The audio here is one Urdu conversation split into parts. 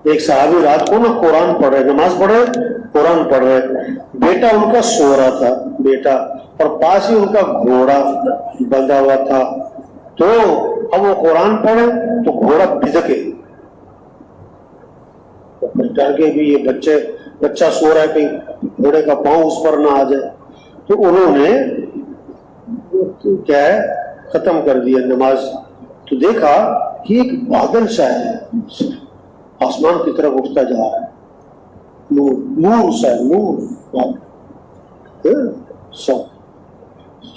ایک صحابی رات کو نا قرآن پڑھ رہے، نماز پڑھ رہے، قرآن پڑھ رہے، بیٹا ان کا سو رہا تھا بیٹا، اور پاس ہی ان کا گھوڑا بندھا ہوا تھا، تو اب وہ قرآن پڑھے تو گھوڑا بھدکے، ڈر کے بھی یہ بچہ سو رہا ہے کہیں گھوڑے کا پاؤں اس پر نہ آ جائے، تو انہوں نے کیا ہے ختم کر دیا نماز، تو دیکھا کہ ایک بادل سا ہے آسمان کی طرف اٹھتا جا رہا ہے، نور سا ہے، نور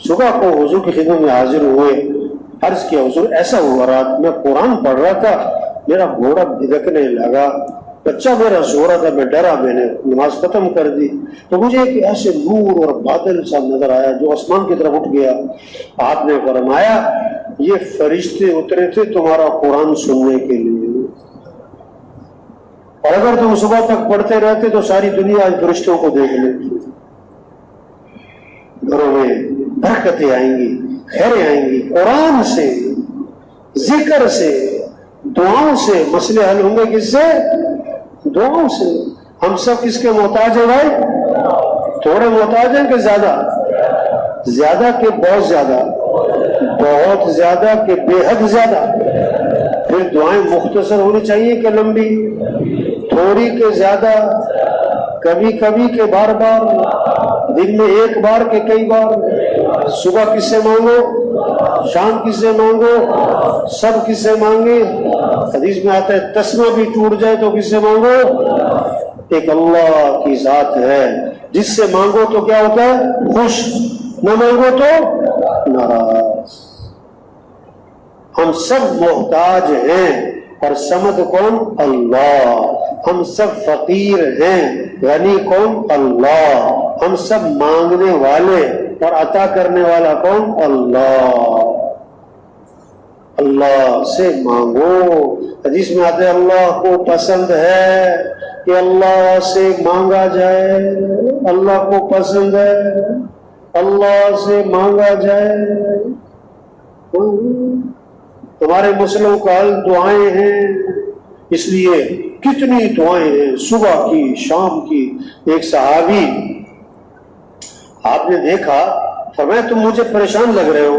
صبح کو حضور کی خدمت میں حاضر ہوئے، عرض کیا حضور ایسا ہوا رات میں قرآن پڑھ رہا تھا، میرا گھوڑا بھدکنے لگا، بچہ میرا سو رہا تھا، میں ڈرا، میں نے نماز ختم کر دی، تو مجھے ایک ایسے نور اور بادل سا نظر آیا جو آسمان کی طرف اٹھ گیا، آپ نے فرمایا یہ فرشتے اترے تھے تمہارا قرآن سننے کے لیے، اور اگر تم صبح تک پڑھتے رہتے تو ساری دنیا آج فرشتوں کو دیکھ لیتی، گھروں میں برکتیں آئیں گی، خیریں آئیں گی، قرآن سے، ذکر سے، دعاؤں سے مسئلے حل ہوں گے، کس سے؟ دعاؤں سے۔ ہم سب کس کے محتاج ہیں بھائی؟ تھوڑے محتاج ہیں کہ زیادہ؟ زیادہ کہ بہت زیادہ؟ بہت زیادہ کہ بے حد زیادہ؟ پھر دعائیں مختصر ہونی چاہیے کہ لمبی؟ تھوڑی کہ زیادہ؟ کبھی کبھی کہ بار بار؟ دن میں ایک بار کہ کئی بار؟ صبح کس سے مانگو، شام کس سے مانگو، سب کس سے مانگے؟ حدیث میں آتا ہے تسمہ بھی ٹوٹ جائے تو کس سے مانگو؟ ایک اللہ کی ذات ہے جس سے مانگو تو کیا ہوتا ہے؟ خوش، نہ مانگو تو ناراض۔ ہم سب محتاج ہیں، اور سمد کون؟ اللہ۔ ہم سب فقیر ہیں، غنی کون؟ اللہ۔ ہم سب مانگنے والے، اور عطا کرنے والا کون؟ اللہ۔ اللہ سے مانگو۔ حدیث میں آتے ہیں اللہ کو پسند ہے کہ اللہ سے مانگا جائے، اللہ کو پسند ہے اللہ سے مانگا جائے۔ تمہارے مسئلوں کا حل دعائیں ہیں، اس لیے کتنی دعائیں ہیں صبح کی، شام کی۔ ایک صحابی آپ نے دیکھا، فرمایا تم مجھے پریشان لگ رہے ہو،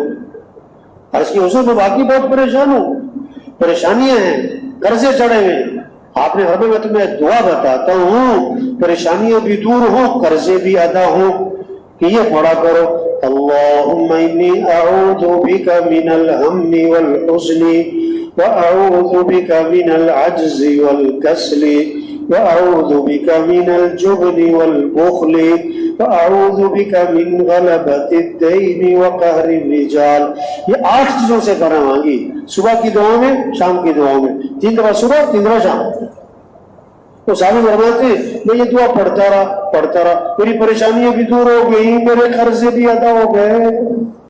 عرض کی حضور میں باقی بہت پریشان ہوں، پریشانیاں ہیں، قرضے چڑھے ہوئے۔ آپ نے فرمایا میں تمہیں دعا بتاتا ہوں پریشانیاں بھی دور ہوں، قرضے بھی ادا ہوں، کہ یہ پڑھا کرو اللہم انی اعوذ بک من الہم والحزن واعوذ بک من العجز والکسل واعوذ بک من الجبن والبخل واعوذ بک من غلبۃ الدین وقہر الرجال۔ یہ 8 چیزوں سے پناہ مانگی، صبح کی دعاؤں میں، شام کی دعاؤں میں، 3 دفعہ صبح 3 دفعہ شام۔ تو صحابی فرماتے میں یہ دعا پڑھتا رہا، میری پریشانیاں بھی دور ہو گئی، میرے قرضے بھی ادا ہو گئے۔